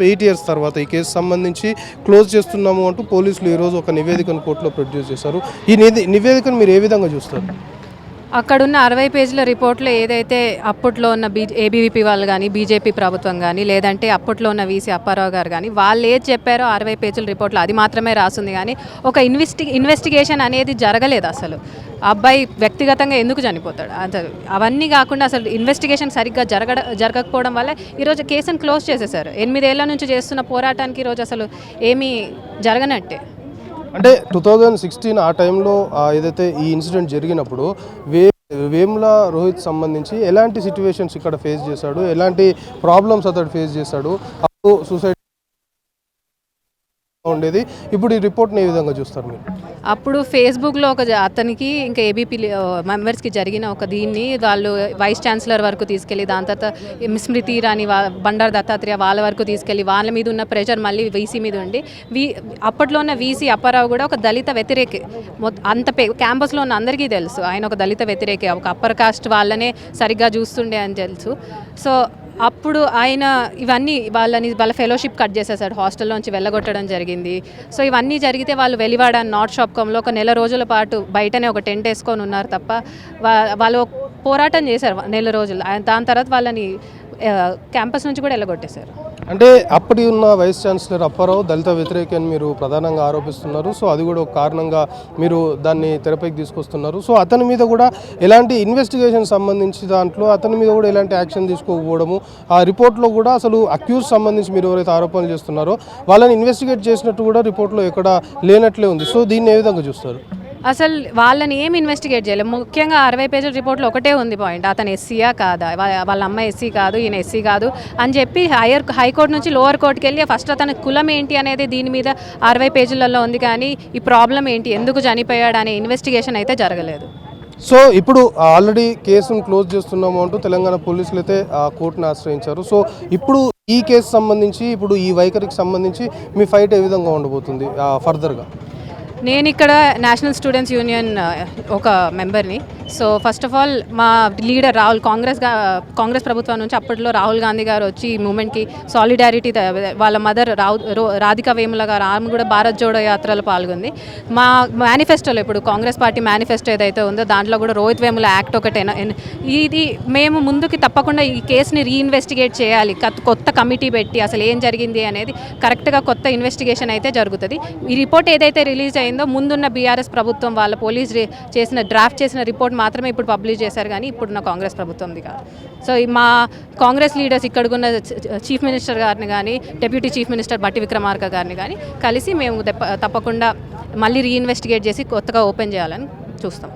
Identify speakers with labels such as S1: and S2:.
S1: 8 years తర్వాత ఈ case సంబంధించి క్లోజ్ చేస్తున్నాము అంటూ పోలీసులు ఈరోజు ఒక నివేదికను కోర్టులో ప్రొడ్యూస్ చేశారు. ఈ నివేదికను మీరు ఏ విధంగా చూస్తారు?
S2: అక్కడున్న 60 పేజీల రిపోర్ట్లో ఏదైతే అప్పట్లో ఉన్న ఏబీవీపీ వాళ్ళు కానీ, బీజేపీ ప్రభుత్వం కానీ, లేదంటే అప్పట్లో ఉన్న వీసీ అప్పారావు గారు కానీ వాళ్ళు ఏది చెప్పారో 60 పేజీల రిపోర్ట్లో అది మాత్రమే రాస్తుంది. కానీ ఒక ఇన్వెస్టిగేషన్ అనేది జరగలేదు. అసలు అబ్బాయి వ్యక్తిగతంగా ఎందుకు చనిపోతాడు అసలు అవన్నీ కాకుండా అసలు ఇన్వెస్టిగేషన్ సరిగ్గా జరగకపోవడం వల్ల ఈరోజు కేసును క్లోజ్ చేసేసారు. 8 ఏళ్ల నుంచి చేస్తున్న పోరాటానికి ఈరోజు అసలు ఏమీ జరగనట్టే.
S1: అంటే 2016 ఆ టైంలో ఏదైతే ఈ ఇన్సిడెంట్ జరిగినప్పుడు వేముల రోహిత్ సంబంధించి ఎలాంటి సిచ్యువేషన్స్ ఇక్కడ ఫేస్ చేశాడు, ఎలాంటి ప్రాబ్లమ్స్ అతడు ఫేస్ చేశాడు, అప్పుడు సూసైడ్ ఉండేది, ఇప్పుడు ఈ రిపోర్ట్ని ఏ విధంగా చూస్తారు మీరు?
S2: అప్పుడు ఫేస్బుక్లో అతనికి ఇంకా ఏబీపీ మెంబర్స్కి జరిగిన ఒక దీన్ని వాళ్ళు వైస్ ఛాన్సలర్ వరకు తీసుకెళ్ళి, దాని తర్వాత స్మృతి ఇరానీ బండారు దత్తాత్రేయ వాళ్ళ వరకు తీసుకెళ్ళి వాళ్ళ మీద ఉన్న ప్రెషర్ మళ్ళీ వీసీ మీద ఉండి అప్పట్లో ఉన్న వీసీ అప్పారావు కూడా ఒక దళిత వ్యతిరేకి. అంత క్యాంపస్లో ఉన్న అందరికీ తెలుసు ఆయన ఒక దళిత వ్యతిరేకి, ఒక అప్పర్ కాస్ట్ వాళ్ళనే సరిగ్గా చూస్తుండే అని తెలుసు. సో అప్పుడు ఆయన ఇవన్నీ వాళ్ళ ఫెలోషిప్ కట్ చేసేసాడు, హాస్టల్లోంచి వెళ్ళగొట్టడం జరిగింది. సో ఇవన్నీ జరిగితే వాళ్ళు వెలివాడ నార్త్ షాప్కంలో ఒక నెల రోజుల పాటు బయటనే ఒక టెంట్ వేసుకొని ఉన్నారు తప్ప వాళ్ళు పోరాటం చేశారు నెల రోజులు. దాని తర్వాత వాళ్ళని క్యాంపస్ నుంచి కూడా వెళ్ళగొట్టేశారు.
S1: అంటే అప్పటి ఉన్న వైస్ ఛాన్సలర్ అప్పారావు దళిత వ్యతిరేకి అని మీరు ప్రధానంగా ఆరోపిస్తున్నారు. సో అది కూడా ఒక కారణంగా మీరు దాన్ని తెరపైకి తీసుకొస్తున్నారు. సో అతని మీద కూడా ఎలాంటి ఇన్వెస్టిగేషన్ సంబంధించి దాంట్లో అతని మీద కూడా ఎలాంటి యాక్షన్ తీసుకోకపోవడము, ఆ రిపోర్ట్లో కూడా అసలు అక్యూజ్ సంబంధించి మీరు ఎవరైతే ఆరోపణలు చేస్తున్నారో వాళ్ళని ఇన్వెస్టిగేట్ చేసినట్టు కూడా రిపోర్ట్లో ఎక్కడ లేనట్లే ఉంది. సో దీన్ని ఏ విధంగా చూస్తారు?
S2: అసలు వాళ్ళని ఏం ఇన్వెస్టిగేట్ చేయలేదు. ముఖ్యంగా 60 పేజీల రిపోర్ట్లో ఒకటే ఉంది పాయింట్, అతను ఎస్సీయా కాదా, వాళ్ళ అమ్మ ఎస్సీ కాదు, ఈయన ఎస్సీ కాదు అని చెప్పి హైకోర్టు నుంచి లోవర్ కోర్టుకి వెళ్ళి ఫస్ట్ అతని కులం ఏంటి అనేది దీని మీద 60 పేజీలలో ఉంది. కానీ ఈ ప్రాబ్లం ఏంటి, ఎందుకు చనిపోయాడు అనే ఇన్వెస్టిగేషన్ అయితే జరగలేదు.
S1: సో ఇప్పుడు ఆల్రెడీ కేసును క్లోజ్ చేస్తున్నాము అంటూ తెలంగాణ పోలీసులు అయితే కోర్టును ఆశ్రయించారు. సో ఇప్పుడు ఈ కేసు సంబంధించి, ఇప్పుడు ఈ వైఖరికి సంబంధించి మీ ఫైట్ ఏ విధంగా ఉండబోతుంది ఫర్దర్గా?
S2: నేను ఇక్కడ నేషనల్ స్టూడెంట్స్ యూనియన్ ఒక మెంబర్ని. సో ఫస్ట్ ఆఫ్ ఆల్ మా లీడర్ కాంగ్రెస్ ప్రభుత్వం నుంచి అప్పట్లో రాహుల్ గాంధీ గారు వచ్చి ఈ మూమెంట్కి సాలిడారిటీ, వాళ్ళ మదర్ రాధికా వేముల గారు ఆమె కూడా భారత్ జోడో యాత్రలో పాల్గొంది. మా మేనిఫెస్టోలో ఇప్పుడు కాంగ్రెస్ పార్టీ మేనిఫెస్టో ఏదైతే ఉందో దాంట్లో కూడా రోహిత్ వేముల యాక్ట్ ఒకటే. ఇది మేము ముందుకి తప్పకుండా ఈ కేసుని రీఇన్వెస్టిగేట్ చేయాలి, కొత్త కమిటీ పెట్టి అసలు ఏం జరిగింది అనేది కరెక్ట్గా కొత్త ఇన్వెస్టిగేషన్ అయితే జరుగుతుంది. ఈ రిపోర్ట్ ఏదైతే రిలీజ్ అయిందో ముందున్న బీఆర్ఎస్ ప్రభుత్వం వాళ్ళ పోలీస్ డ్రాఫ్ట్ చేసిన రిపోర్ట్ మాత్రమే ఇప్పుడు పబ్లిష్ చేశారు, కానీ ఇప్పుడున్న కాంగ్రెస్ ప్రభుత్వంది కాదు. సో మా కాంగ్రెస్ లీడర్స్ ఇక్కడున్న చీఫ్ మినిస్టర్ గారిని కానీ, డిప్యూటీ చీఫ్ మినిస్టర్ బట్టి విక్రమార్క గారిని కానీ కలిసి మేము తప్పకుండా మళ్ళీ రీఇన్వెస్టిగేట్ చేసి కొత్తగా ఓపెన్ చేయాలని చూస్తాం.